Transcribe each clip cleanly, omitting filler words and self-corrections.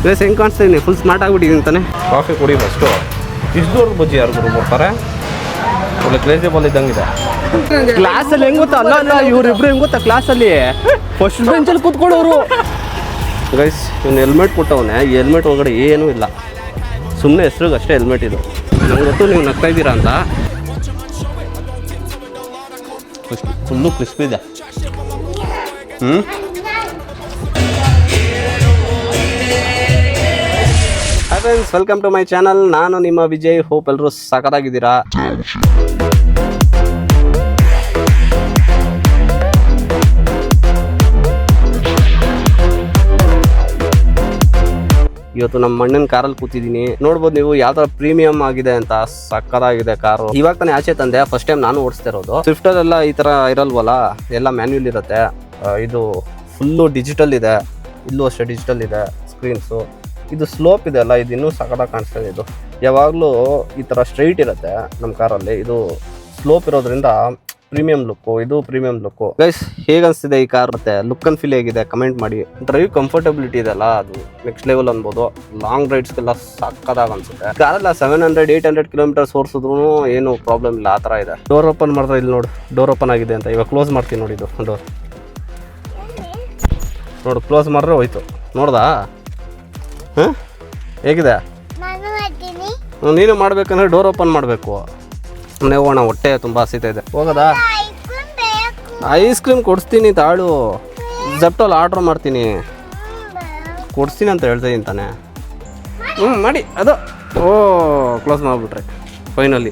Base ಹೆಂಗೆ ಕಾಣಿಸ್ತಾ ಇದೀನಿ, ಫುಲ್ ಸ್ಮಾರ್ಟ್ ಆಗಿಬಿಟ್ಟಿದ್ದೀನಿ ತಾನೆ. ಕಾಫಿ ಕುಡಿ ಫಸ್ಟು. ಇಷ್ಟು ದೂರ ಬಜ್ಜಿ ಯಾರು ಬರ್ತಾರೆ, ಒಳ್ಳೆ ಕ್ರೇಜಿ ಬಾಲ್ ಇದ್ದಂಗಿದೆ. ಕ್ಲಾಸಲ್ಲಿ ಹೆಂಗೆ ಗೊತ್ತಾ, ಅಲ್ಲ ಇವ್ರಿಬ್ರು ಹೆಂಗೆ ಗೊತ್ತಾ, ಕ್ಲಾಸಲ್ಲಿ ಫಸ್ಟ್ ಬೆಂಚಲ್ಲಿ ಕೂತ್ಕೊಳ್ಳೋರು. ಗೈಸ್ ಇವ್ನು ಹೆಲ್ಮೆಟ್ ಕೊಟ್ಟವನೇ, ಈ ಹೆಲ್ಮೆಟ್ ಒಳಗಡೆ ಏನೂ ಇಲ್ಲ, ಸುಮ್ಮನೆ ಹೆಸ್ರಿಗೆ ಅಷ್ಟೇ ಹೆಲ್ಮೆಟ್ ಇದು. ನಂಗೆ ಗೊತ್ತು ನೀವು ನಗ್ತಾ ಇದ್ದೀರಾ ಅಂತ. ಫುಲ್ಲು ಕ್ರಿಸ್ಪಿ ಇದೆ. Hi friends, welcome to my channel. ನಾನು ನಿಮ್ಮ ವಿಜಯ್. ಹೋಪ್ ಎಲ್ಲರೂ ಸಖತ್ತಾಗಿದ್ದೀರಾ. ಇವತ್ತು ನಮ್ಮ ಅಣ್ಣನ ಕಾರಲ್ಲಿ ಕೂತಿದ್ದೀನಿ. ನೋಡ್ಬೋದು ನೀವು ಯಾವ ತರ ಪ್ರೀಮಿಯಂ ಆಗಿದೆ ಅಂತ. ಸಕ್ಕತ್ತಾಗಿದೆ ಕಾರು. ಇವಾಗ ತಾನೇ ಆಚೆ ತಂದೆ, ಫಸ್ಟ್ ಟೈಮ್ ನಾನು ಓಡಿಸ್ತಾ ಇರೋದು. ಸ್ವಿಫ್ಟಲ್ಲೆಲ್ಲ ಈ ತರ ಇರಲ್ವಲ್ಲ, ಎಲ್ಲ ಮ್ಯಾನ್ಯುಯಲ್ ಇರುತ್ತೆ. ಇದು ಫುಲ್ಲು ಡಿಜಿಟಲ್ ಇದೆ, ಇಲ್ಲೂ ಅಷ್ಟೇ ಡಿಜಿಟಲ್ ಇದೆ ಸ್ಕ್ರೀನ್ಸು. ಇದು ಸ್ಲೋಪ್ ಇದೆ ಅಲ್ಲ, ಇದು ಇನ್ನೂ ಸಖತ್ತಾಗಿ ಕಾಣಿಸ್ತಾ ಇದೆ. ಇದು ಯಾವಾಗಲೂ ಈ ಥರ ಸ್ಟ್ರೈಟ್ ಇರುತ್ತೆ ನಮ್ಮ ಕಾರಲ್ಲಿ. ಇದು ಸ್ಲೋಪ್ ಇರೋದ್ರಿಂದ ಪ್ರೀಮಿಯಂ ಲುಕ್ಕು, ಇದು ಪ್ರೀಮಿಯಂ ಲುಕ್ಕು. ಗೈಸ್ ಹೇಗೆ ಅನಿಸ್ತಿದೆ ಈ ಕಾರ್, ಮತ್ತೆ ಲುಕ್ ಅಂಡ್ ಫೀಲ್ ಹೇಗಿದೆ ಕಮೆಂಟ್ ಮಾಡಿ. ಡ್ರೈವ್ ಕಂಫರ್ಟಬಿಲಿಟಿ ಇದೆ ಅಲ್ಲ, ಅದು ನೆಕ್ಸ್ಟ್ ಲೆವೆಲ್ ಅನ್ಬೋದು. ಲಾಂಗ್ ರೈಡ್ಸ್ಗೆಲ್ಲ ಸಕ್ಕತ್ತಾಗಿ ಅನ್ಸುತ್ತೆ. ಕಾರೆಲ್ಲ 700-800 ಕಿಲೋಮೀಟರ್ಸ್ ಓಡಿಸಿದ್ರು ಏನು ಪ್ರಾಬ್ಲಮ್ ಇಲ್ಲ, ಆ ಥರ ಇದೆ. ಡೋರ್ ಓಪನ್ ಮಾಡಿದ್ರೆ ಇಲ್ಲಿ ನೋಡು, ಡೋರ್ ಓಪನ್ ಆಗಿದೆ ಅಂತ. ಇವಾಗ ಕ್ಲೋಸ್ ಮಾಡ್ತೀನಿ ನೋಡಿ, ಇದು ಡೋರ್ ನೋಡು, ಕ್ಲೋಸ್ ಮಾಡಿದ್ರೆ ಹೋಯ್ತು. ನೋಡ್ದಾ ಹೇಗಿದೆ? ನೀನು ಮಾಡ್ಬೇಕಂದ್ರೆ ಡೋರ್ ಓಪನ್ ಮಾಡಬೇಕು. ಮನೆ ಹೋಗೋಣ, ಹೊಟ್ಟೆ ತುಂಬ ಹಸಿತಾ ಇದೆ. ಹೋಗೋದಾ? ಐಸ್ ಕ್ರೀಮ್ ಕೊಡಿಸ್ತೀನಿ ತಾಳು, ಜೆಪ್ಟೋಲ್ಲಿ ಆರ್ಡ್ರ್ ಮಾಡ್ತೀನಿ, ಕೊಡಿಸ್ತೀನಿ ಅಂತ ಹೇಳ್ತಾ ಇದ್ದೀನಿ ತಾನೆ. ಮಾಡಿ ಅದು. ಓ ಕ್ಲೋಸ್ ಮಾಡಿಬಿಟ್ರೆ ಫೈನಲಿ.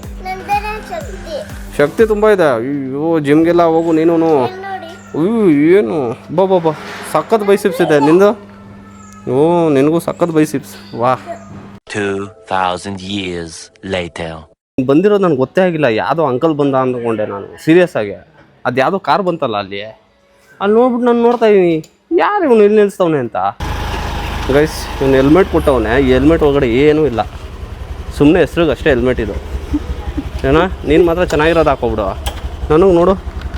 ಶಕ್ತಿ ತುಂಬ ಇದೆ. ಅಯ್ಯೋ ಜಿಮ್ಗೆಲ್ಲ ಹೋಗು ನೀನು. ಏನು ಬಾ ಸಖತ್ ಬೈಸಿಪ್ಸ್ ಇದೆ ನಿಂದು. ಓ ನಿನಗೂ ಸಖತ್ ಬೈಸಿಪ್ಸ್. ವಾ. 2000 years later. ಬಂದಿರೋದು ನನಗೆ ಗೊತ್ತೇ ಆಗಿಲ್ಲ. ಯಾವುದೋ ಅಂಕಲ್ ಬಂದ ಅಂದ್ಕೊಂಡೆ ನಾನು ಸೀರಿಯಸ್ ಆಗಿ. ಅದು ಯಾವುದೋ ಕಾರ್ ಬಂತಲ್ಲ ಅಲ್ಲಿ ನೋಡ್ಬಿಟ್ಟು ನಾನು ನೋಡ್ತಾ ಇದ್ದೀನಿ, ಯಾರು ಇವನು ಇಲ್ಲಿ ನಿಲ್ಲಿಸ್ತವನೆ ಅಂತ. ಗೈಸ್ ಇವನು ಹೆಲ್ಮೆಟ್ ಕೊಟ್ಟವನೇ, ಈ ಹೆಲ್ಮೆಟ್ ಒಳಗಡೆ ಏನೂ ಇಲ್ಲ, ಸುಮ್ಮನೆ ಹೆಸ್ರಿಗೆ ಅಷ್ಟೇ ಹೆಲ್ಮೆಟ್ ಇದು. ಏನೋ ನೀನು ಮಾತ್ರ ಚೆನ್ನಾಗಿರೋದು ಹಾಕೋಬಿಡು. ನನಗೆ ನೋಡು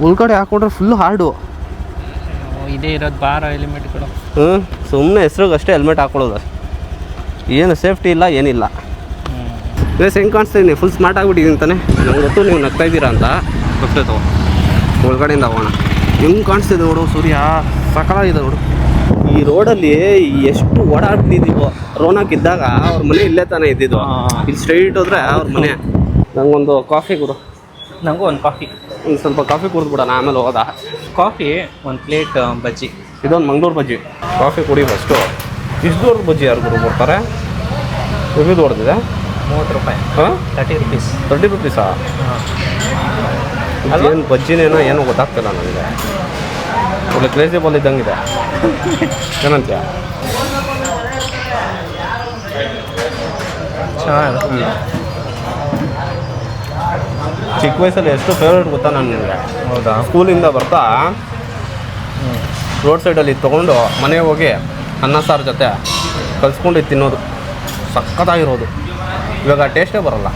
ಉಳ್ಗಡೆ ಹಾಕೊಂಡ್ರೆ ಫುಲ್ಲು ಹಾರ್ಡು ಇದೇ ಇರೋದು ಬಾರ ಹೆಲ್ಮೆಟ್ಗಳು. ಸುಮ್ಮನೆ ಹೆಸ್ರಿಗೆ ಅಷ್ಟೇ ಹೆಲ್ಮೆಟ್ ಹಾಕೊಳ್ಳೋದು, ಏನು ಸೇಫ್ಟಿ ಇಲ್ಲ ಏನಿಲ್ಲ. ಬೇಸ್ ಹೆಂಗೆ ಕಾಣಿಸ್ತಾ ಇದೀನಿ, ಫುಲ್ ಸ್ಮಾರ್ಟ್ ಆಗಿಬಿಟ್ಟಿದ್ದೀನಿ ತಾನೆ. ನಂಗೆ ಗೊತ್ತು ನೀವು ನಗ್ತಾ ಇದ್ದೀರಾ ಅಂತ. ಗೊತ್ತಾಯ್ತು. ಒಳಗಡೆಯಿಂದ ಹೋಗೋಣ. ಹೆಂಗೆ ಕಾಣಿಸ್ತಿದೆ ನೋಡು, ಸೂರ್ಯ ಸಕಲಾಗಿದೆ ನೋಡು. ಈ ರೋಡಲ್ಲಿ ಎಷ್ಟು ಓಡಾಡ್ತಿದ್ದೀವೋ. ರೋನಾಕ್ ಇದ್ದಾಗ ಅವ್ರ ಮನೆ ಇಲ್ಲೇ ತಾನೇ ಇದ್ದಿದ್ದು. ಇಲ್ಲಿ ಸ್ಟ್ರೈಟ್ ಹೋದ್ರೆ ಅವ್ರ ಮನೆ. ನಂಗೊಂದು ಕಾಫಿ ಕೊಡು. ನನಗೂ ಒಂದು ಕಾಫಿ. ಒಂದು ಸ್ವಲ್ಪ ಕಾಫಿ ಕುಡಿದ್ಬಿಡೋಣ, ಆಮೇಲೆ ಹೋಗೋದಾ? ಕಾಫಿ, ಒಂದು ಪ್ಲೇಟ್ ಬಜ್ಜಿ. ಇದೊಂದು ಮಂಗಳೂರು ಬಜ್ಜಿ. ಕಾಫಿ ಕುಡಿ ಫಸ್ಟು. ಇಷ್ಟು ದೂರ ಬಜ್ಜಿ ಯಾರು ಬರ್ತಾರೆ? ರಿವ್ಯೂ ಹೊಡೆದಿದೆ. 30 ರೂಪಾಯಿ. ಹಾಂ 30 rupees. 30 rupeesಾ? ಏನು ಬಜ್ಜಿನೇನೋ ಏನೋ ಗೊತ್ತಾಗ್ತಿಲ್ಲ ನನಗೆ. ಒಳ್ಳೆ ಕ್ರೇಜಿ ಬಾಲ್ ಇದ್ದಂಗಿದೆ. ಏನಂತೀಯ? ಚೆನ್ನಾಗಿ. ಚಿಕ್ಕ ವಯಸ್ಸಲ್ಲಿ ಎಷ್ಟು ಫೇವ್ರೇಟ್ ಗೊತ್ತಾ ನನಗೆ. ಹೌದಾ? ಸ್ಕೂಲಿಂದ ಬರ್ತಾ ರೋಡ್ ಸೈಡಲ್ಲಿ ತೊಗೊಂಡು ಮನೆಗೆ ಹೋಗಿ ಅನ್ನ ಸಾರು ಜೊತೆ ಕಲಿಸ್ಕೊಂಡು ತಿನ್ನೋದು ಸಖತ್ತಾಗಿರೋದು. ಇವಾಗ ಟೇಸ್ಟೇ ಬರೋಲ್ಲ.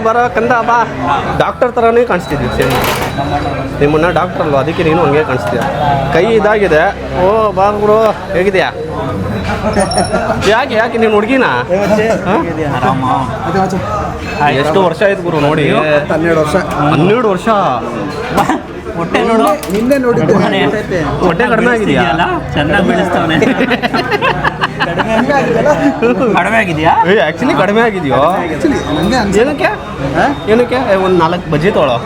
ಬರೋ ಕಂದ ಬಾ. ಡಾಕ್ಟರ್ ಥರನೇ ಕಾಣಿಸ್ತಿದ್ವಿ ಸೇಮ್. ನಿಮ್ಮನ್ನ ಡಾಕ್ಟರ್ ಅಲ್ವಾ, ಅದಕ್ಕೆ ನೀನು ಹಂಗೆ ಕಾಣಿಸ್ತೀಯ. ಕೈ ಇದಾಗಿದೆ. ಓ ಬಾ ಬಿಡು, ಹೇಗಿದೆಯಾ? ಯಾಕೆ ನೀನು ಹುಡುಗಿನ? ಎಷ್ಟು ವರ್ಷ ಆಯ್ತು ಗುರು ನೋಡಿ? 12 ವರ್ಷ. ಹೊಟ್ಟೆ ನೋಡು, ನಿನ್ನೆ ನೋಡಿದ್ದೆ. ಹೊಟ್ಟೆ ಕಡಿಮೆ ಆಗಿದೆಯಾ? ಚೆನ್ನಾಗಿ ಬೆಳೆಸ್ತವನೆ. ಕಡಿಮೆ ಆಗಿದೆಯಾ? ಆ್ಯಕ್ಚುಲಿ ಕಡಿಮೆ ಆಗಿದೆಯೋ? ಏನಕ್ಕೆ ಒಂದು 4 ಬಜ್ಜಿ ತೊಗೊಳ್ಳೋ.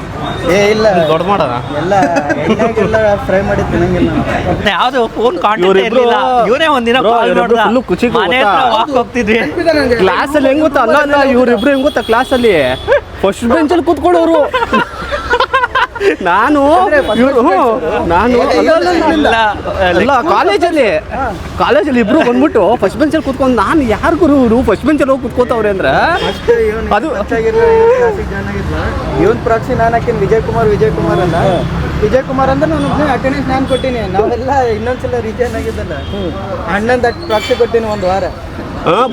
ಇಲ್ಲ ದೊಡ್ಡ ಮಾಡೋಣ ಎಲ್ಲ ಫ್ರೈ ಮಾಡಿ ತಿನ್ನಂಗಿಲ್ಲ. ಯಾವ್ದು ಫೋನ್ ಕಾಂಟ್ಯಾಕ್ಟ್ ಇರಲಿಲ್ಲ. ಇವನೇ ಒಂದಿನ ಫುಲ್ಲು ಖುಷಿ. ಹೋಗ್ತಿದ್ವಿ ಕ್ಲಾಸಲ್ಲಿ ಹೆಂಗ್ ಗೊತ್ತಾ, ಅಲ್ಲ ಇವ್ರಿಬ್ರು ಹೆಂಗ್ ಗೊತ್ತಾ, ಕ್ಲಾಸಲ್ಲಿ ಫಸ್ಟ್ ಬೆಂಚಲ್ಲಿ ಕೂತ್ಕೊಳ್ಳೋರು. ನಾನು ಅಲ್ಲ ಕಾಲೇಜಲ್ಲಿ ಇಬ್ರು ಬಂದ್ಬಿಟ್ಟು ಫಸ್ಟ್ ಬೆಂಚಲ್ಲಿ ಕೂತ್ಕೊಂಡು, ನಾನು ಯಾರು ಗುರು ಇವರು ಫಸ್ಟ್ ಬೆಂಚಲ್ಲಿ ಹೋಗಿ ಕೂತ್ಕೋತವ್ರೆ ಅಂದ್ರೆ ಅದು ಇವನ್ ಪ್ರಾಕ್ಸಿ ನಾನು ಹಾಕಿನ ವಿಜಯ್ ಕುಮಾರ್ ಅಲ್ಲ. ವಿಜಯ್ ಕುಮಾರ್ ಅಂದ್ರೆ ನಾನು ಅಟೆಂಡೆನ್ಸ್ ನಾನು ಕೊಟ್ಟಿನಿ. ನಾವೆಲ್ಲ ಇನ್ನೊಂದ್ಸಲ ರಿಜೈನ್ ಆಗಿದ್ದಲ್ಲ, ಅಣ್ಣಂದು ಪ್ರಾಕ್ಸಿ ಕೊಟ್ಟಿನಿ 1 ವಾರ.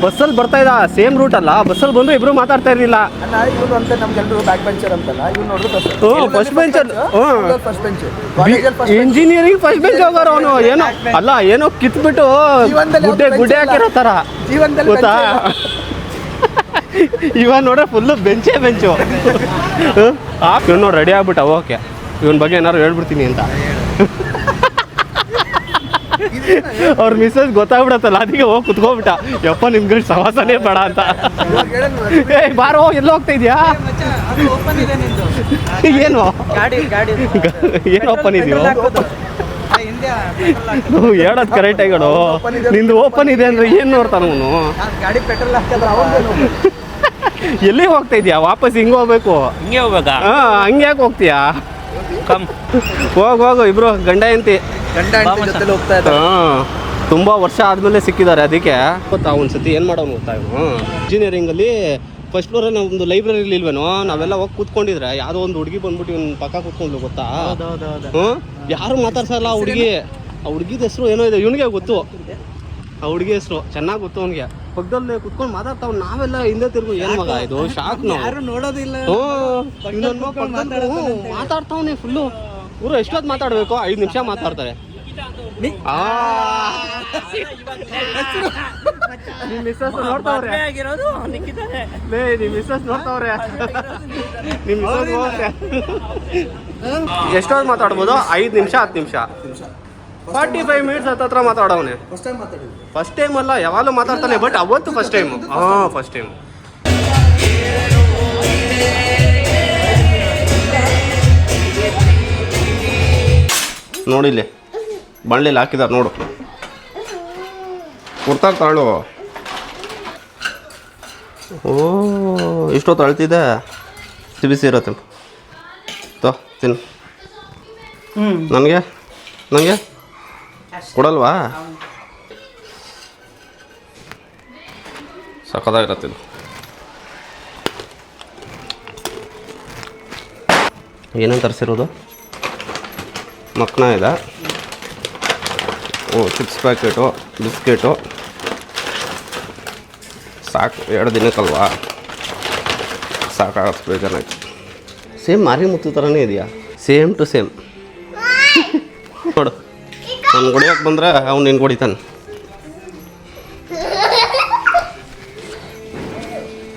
ಬಸ್ಸಲ್ಲಿ ಬರ್ತಾ ಇದ್ದ ಸೇಮ್ ರೂಟ್ ಅಲ್ಲ, ಬಸ್ಸಲ್ಲಿ ಬಂದು ಇಬ್ರು ಮಾತಾಡ್ತಾ ಇರಲಿಲ್ಲ. ಅಲ್ಲ ಇವ್ರು ಅಂತ ನಮ್ಗೆಲ್ಲರೂ ಬ್ಯಾಕ್ ಬೆಂಚರ್ ಅಂತಲ್ಲ, ಇವ್ರು ನೋಡಿದ್ರು ಫಸ್ಟ್ ಬೆಂಚರ್, ಫಸ್ಟ್ ಬೆಂಚ್ ಕಾಲೇಜಲ್ಲಿ ಫಸ್ಟ್ ಇಂಜಿನಿಯರಿಂಗ್ ಫಸ್ಟ್ ಬೆಂಚ್ ಹೋಗೋರು ಅವನು. ಏನೋ ಅಲ್ಲ, ಏನೋ ಕಿತ್ಬಿಟ್ಟು ಗುಡ್ಡೆ ಹಾಕಿರೋ ಥರ ಜೀವನದಲ್ಲಿ ಗೊತ್ತಾ. ಇವ ನೋಡ್ರೆ ಫುಲ್ಲು ಬೆಂಚು. ಇವನು ನೋಡಿ ರೆಡಿ ಆಗ್ಬಿಟ್ಟ. ಓಕೆ, ಇವನ ಬಗ್ಗೆ ಏನಾದ್ರು ಹೇಳ್ಬಿಡ್ತೀನಿ ಅಂತ ಅವ್ರ ಮಿಸ್ಸಸ್ ಗೊತ್ತಾಗ್ಬಿಡತ್ತಲ್ಲ, ಅದಕ್ಕೆ ಹೋಗಿ ಕುತ್ಕೋಬಿಟ್ಟ. ಯಪ್ಪ ನಿಮ್ಗೆ ಸವಾಸನೇ ಬೇಡ ಅಂತ. ಏಯ್ ಬಾರೋ, ಎಲ್ಲ ಹೋಗ್ತಾ ಇದೆಯಾ? ಏನು ಏನು ಓಪನ್ ಇದೆಯೋ? ಹೇಳೋದು ಕರೆಕ್ಟ್ ಆಗಿಡು. ನಿಂದು ಓಪನ್ ಇದೆ ಅಂದ್ರೆ ಏನು ನೋಡ್ತಾನ ಅವನು? ಗಾಡಿ ಪೆಟ್ರೋಲ್ ಹಾಕಿದ್ರೆ ಅವಾಗ ಎಲ್ಲಿ ಹೋಗ್ತಾ ಇದೆಯಾ? ವಾಪಸ್ ಹಿಂಗೆ ಹೋಗ್ಬೇಕು. ಹಿಂಗೆ ಹೋಗ್ಬೇಕಾ? ಹಂಗೆ ಯಾಕೆ ಹೋಗ್ತೀಯಾ? ಕಮ್ ಹೋಗು ಇಬ್ರು ಗಂಡ ಹೆಂಡತಿ ಜೊತೆ ಹೋಗ್ತಾ ಇದ್ದಾರೆ. ತುಂಬ ವರ್ಷ ಆದಮೇಲೆ ಸಿಕ್ಕಿದ್ದಾರೆ. ಅದಕ್ಕೆ ಗೊತ್ತಾ ಒಂದ್ಸತಿ ಏನು ಮಾಡೋನು ಗೊತ್ತಾ, ಇವನು ಇಂಜಿನಿಯರಿಂಗಲ್ಲಿ ಫಸ್ಟ್ ಫ್ಲೋರಲ್ಲಿ ಒಂದು ಲೈಬ್ರರಿಲಿ ಇಲ್ವೇನೋ, ನಾವೆಲ್ಲ ಹೋಗಿ ಕೂತ್ಕೊಂಡಿದ್ರೆ ಯಾವುದೋ ಒಂದು ಹುಡುಗಿ ಬಂದ್ಬಿಟ್ಟು ಇವ್ನ ಪಕ್ಕ ಕೂತ್ಕೊಂಡು ಗೊತ್ತಾ. ಯಾರು ಮಾತಾಡ್ಸಲ್ಲ ಆ ಹುಡುಗಿ. ಆ ಹುಡುಗಿದ ಹೆಸರು ಏನೋ ಇದೆ, ಇವನಿಗೆ ಗೊತ್ತು. ಆ ಹುಡುಗಿ ಹೆಸರು ಚೆನ್ನಾಗಿ ಗೊತ್ತು ಅವನಿಗೆ. ಪಕ್ಕದಲ್ಲೇ ಕುತ್ಕೊಂಡು ಮಾತಾಡ್ತಾವ್, ನಾವೆಲ್ಲ ಹಿಂದೆ ತಿರ್ಗು ಏನು ಮಗ ಇದು, ಶಾಕ್ ನಾವು. ಯಾರು ನೋಡೋದಿಲ್ಲ. ಮಾತಾಡ್ತಾವನೆ ಫುಲ್ಲು. ಇವರು ಎಷ್ಟೊತ್ತು ಮಾತಾಡಬೇಕು? 5 ನಿಮಿಷ ಮಾತಾಡ್ತಾರೆ. ನಿಮ್ಮ ಮಿಸ್ಸಸ್ ನೋಡ್ತಾವ್ರೆ. ನಿಮ್ಮ ಮಿಸ್ಸಸ್ ನೋಡ್ತಾವ್ರೆ. ನಿಮ್ಮ ಮಿಸ್ಸಸ್ ನೋಡ್ತೆ. ಎಷ್ಟೊತ್ತು ಮಾತಾಡ್ಬೋದು? 5 ನಿಮಿಷ 10 ನಿಮಿಷ 45 ಮಿನಿಟ್ಸ್ ಹತ್ರ ಮಾತಾಡೋನೆ. ಫಸ್ಟ್ ಟೈಮ್ ಅಲ್ಲ, ಯಾವಾಗಲೂ ಮಾತಾಡ್ತಾನೆ. ಬಟ್ ಅವತ್ತು ಫಸ್ಟ್ ಟೈಮು. First time. ನೋಡಿಲ್ಲಿ ಬಳ್ಳಿಲಿ ಹಾಕಿದಾರೆ ನೋಡು. ಕೊಡ್ತಾರೆ ತಾಳು. ಇಷ್ಟೊತ್ತು ಅಳ್ತಿದೆ. ಬಿಸಿ ಇರತ್ತೆ ತಿನ್ನು. ನನಗೆ ಕೊಡಲ್ವಾ? ಸಖತ್ತಾಗಿರತ್ತಿದ್ದು. ಏನೇನು ತರಿಸಿರೋದು? ಮಕ್ನ ಇದೆ, ಚಿಪ್ಸ್ ಪ್ಯಾಕೆಟು, ಬಿಸ್ಕೆಟು. ಸಾಕು, 2 ದಿನಕ್ಕಲ್ವಾ, ಸಾಕಾಗತ್ತೆ, ಬೇಜಾರಾಯ್ತು. ಸೇಮ್ ಮಾರಿಮುತ್ತು ಥರನೇ ಇದೆಯಾ? Same to same. ನೋಡು, ನಾನು ಹೊಡಿಯೋಕೆ ಬಂದರೆ ಅವ್ನು ನಿನ್ಗೆ ಹೊಡಿತಾನೆ.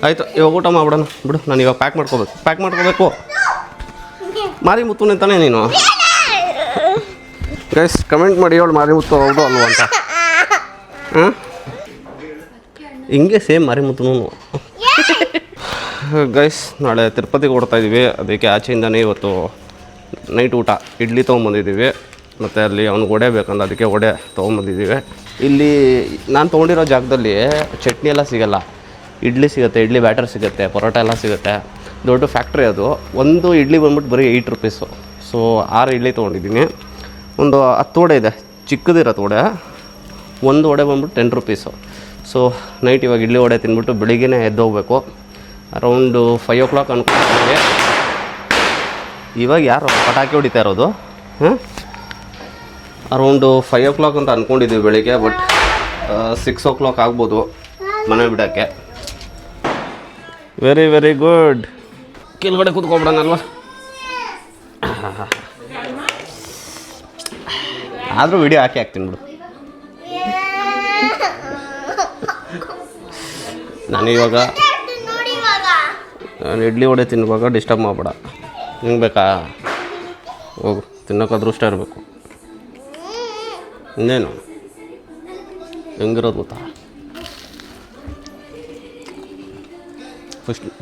ಆಯಿತು, ಇವಾಗ ಊಟ ಮಾಡ್ಬಿಡೋಣ ಬಿಡು. ನಾನು ಇವಾಗ ಪ್ಯಾಕ್ ಮಾಡ್ಕೋಬೇಕು. ಮಾರಿಮುತ್ತು ನಿಂತಾನೆ ನೀನು. ಗೈಸ್ ಕಮೆಂಟ್ ಮಾಡಿ, ಅವಳು ಮಾರಿಮುತ್ತು ಹೌದು ಅಲ್ವ ಅಂತ. ಹಿಂಗೆ ಸೇಮ್ ಮಾರಿಮುತ್ತು. ಗೈಸ್ ನಾಳೆ ತಿರುಪತಿಗೆ ಓಡ್ತಾ ಇದ್ದೀವಿ. ಅದಕ್ಕೆ ಆಚೆಯಿಂದನೇ ಇವತ್ತು ನೈಟ್ ಊಟ ಇಡ್ಲಿ ತೊಗೊಂಬಂದಿದ್ದೀವಿ. ಮತ್ತು ಅಲ್ಲಿ ಅವ್ನಿಗೆ ವಡೆ ಬೇಕಂದ್ರೆ ಅದಕ್ಕೆ ವಡೆ ತೊಗೊಂಬಂದಿದ್ದೀವಿ. ಇಲ್ಲಿ ನಾನು ತೊಗೊಂಡಿರೋ ಜಾಗದಲ್ಲಿ ಚಟ್ನಿ ಎಲ್ಲ ಸಿಗೋಲ್ಲ. ಇಡ್ಲಿ ಸಿಗುತ್ತೆ, ಇಡ್ಲಿ ಬ್ಯಾಟರ್ ಸಿಗುತ್ತೆ, ಪರೋಟ ಎಲ್ಲ ಸಿಗುತ್ತೆ. ದೊಡ್ಡ ಫ್ಯಾಕ್ಟ್ರಿ ಅದು. ಒಂದು ಇಡ್ಲಿ ಬಂದ್ಬಿಟ್ಟು ಬರೀ 8 ರೂಪೀಸು. ಸೊ 6 ಇಡ್ಲಿ ತೊಗೊಂಡಿದ್ದೀನಿ. ಒಂದು 10 ವಡೆ ಇದೆ, ಚಿಕ್ಕದಿರೋದು ವಡೆ. ಒಂದು ವಡೆ ಬಂದ್ಬಿಟ್ಟು 10 ರೂಪೀಸು. ಸೊ ನೈಟ್ ಇವಾಗ ಇಡ್ಲಿ ವಡೆ ತಿಂದ್ಬಿಟ್ಟು ಬೆಳಿಗ್ಗೆ ಎದ್ದು ಹೋಗ್ಬೇಕು. ಅರೌಂಡು 5 o'clock ಅನ್ಕೊಂಡಿದ್ದೀವಿ. ಇವಾಗ ಯಾರು ಪಟಾಕಿ ಹೊಡಿತಾ ಇರೋದು? ಅರೌಂಡು 5 o'clock ಅಂತ ಅಂದ್ಕೊಂಡಿದ್ದೀವಿ ಬೆಳಿಗ್ಗೆ. ಬಟ್ 6 o'clock ಆಗ್ಬೋದು ಮನೆ ಬಿಡೋಕ್ಕೆ. Very good. ಕೆಳಗಡೆ ಕೂತ್ಕೊಬಿಡೋಣಲ್ವ? ಆದರೂ ವಿಡಿಯೋ ಹಾಕ್ತೀನಿ ಬಿಡು. ನಾನು ಇಡ್ಲಿ ವಡೆ ತಿನ್ನುವಾಗ ಡಿಸ್ಟರ್ಬ್ ಮಾಡಬೇಡ. ಹಿಂಗೆ ಬೇಕಾ? ಹೋಗು, ತಿನ್ನೋಕೆ ಅದೃಷ್ಟ ಇರಬೇಕು. ಇನ್ನೇನು ಹೆಂಗಿರೋದು ಗೊತ್ತಾ?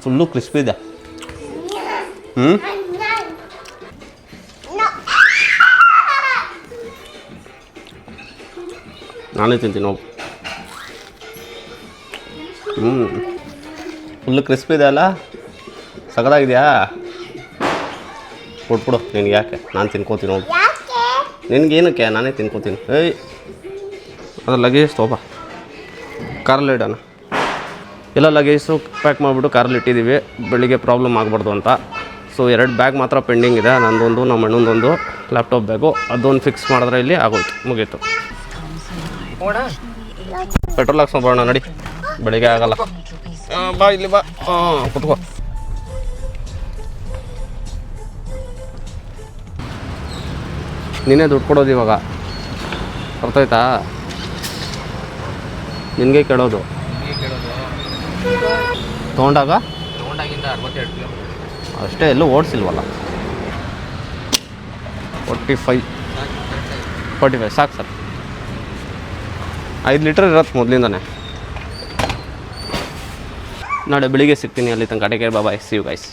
ಫುಲ್ಲು ಕ್ರಿಸ್ಪಿ ಇದೆ. ನಾನೇ ತಿಂತೀನಿ ಹೋಗು. ಫುಲ್ಲು ಕ್ರಿಸ್ಪಿ ಇದೆ ಅಲ್ಲ? ಸಖತ್ತಾಗಿದೆಯಾ? ಕೊಟ್ಬಿಡು. ನಿನಗೆ ಯಾಕೆ? ನಾನು ತಿನ್ಕೋತೀನಿ ಹೋಗು. ನಿನಗೇನಕ್ಕೆ? ನಾನೇ ತಿನ್ಕೋತೀನಿ. ಅದು ಲಗೇಜ್ ತೊಗೊಬ, ಕಾರಲ್ಲಿ ಇಡೋಣ. ಎಲ್ಲ ಲಗೇಜು ಪ್ಯಾಕ್ ಮಾಡಿಬಿಟ್ಟು ಕಾರಲ್ಲಿ ಇಟ್ಟಿದ್ದೀವಿ, ಬೆಳಿಗ್ಗೆ ಪ್ರಾಬ್ಲಮ್ ಆಗಬಾರ್ದು ಅಂತ. ಸೊ 2 ಬ್ಯಾಗ್ ಮಾತ್ರ ಪೆಂಡಿಂಗ್ ಇದೆ. ನಂದೊಂದು, ನಮ್ಮ ಅಣ್ಣಂದೊಂದು ಲ್ಯಾಪ್ಟಾಪ್ ಬ್ಯಾಗು. ಅದೊಂದು ಫಿಕ್ಸ್ ಮಾಡಿದ್ರೆ ಇಲ್ಲಿ ಆಗೋಯ್ತು, ಮುಗೀತು. ಪೆಟ್ರೋಲ್ ಹಾಕ್ಸ್ಕೊಂಬೋಣ ನಡಿ. ಬೆಳಿಗ್ಗೆ ಆಗಲ್ಲ. ಬಾ ಇಲ್ಲಿ ಬಾ, ಕುತ್ಕೋ. ನೀನೇ ದುಡ್ಡು ಕೊಡೋದು ಇವಾಗ, ಅರ್ಥಾಯ್ತಾ? ನಿನಗೆ ಕೇಳೋದು. ತೊಗೊಂಡಾಗಿಂದ 62 ಕಿಲೋಮೀಟರ್ ಅಷ್ಟೇ, ಎಲ್ಲೂ ಓಡಿಸಿಲ್ವಲ್ಲ. 45 ಸಾಕು ಸರ್. 5 ಲೀಟ್ರ್ ಇರತ್ತೆ ಮೊದಲಿಂದನೇ. ನಾಳೆ ಬೆಳಿಗ್ಗೆ ಸಿಗ್ತೀನಿ, ಅಲ್ಲಿ ತನಕ take care, bye, see you guys.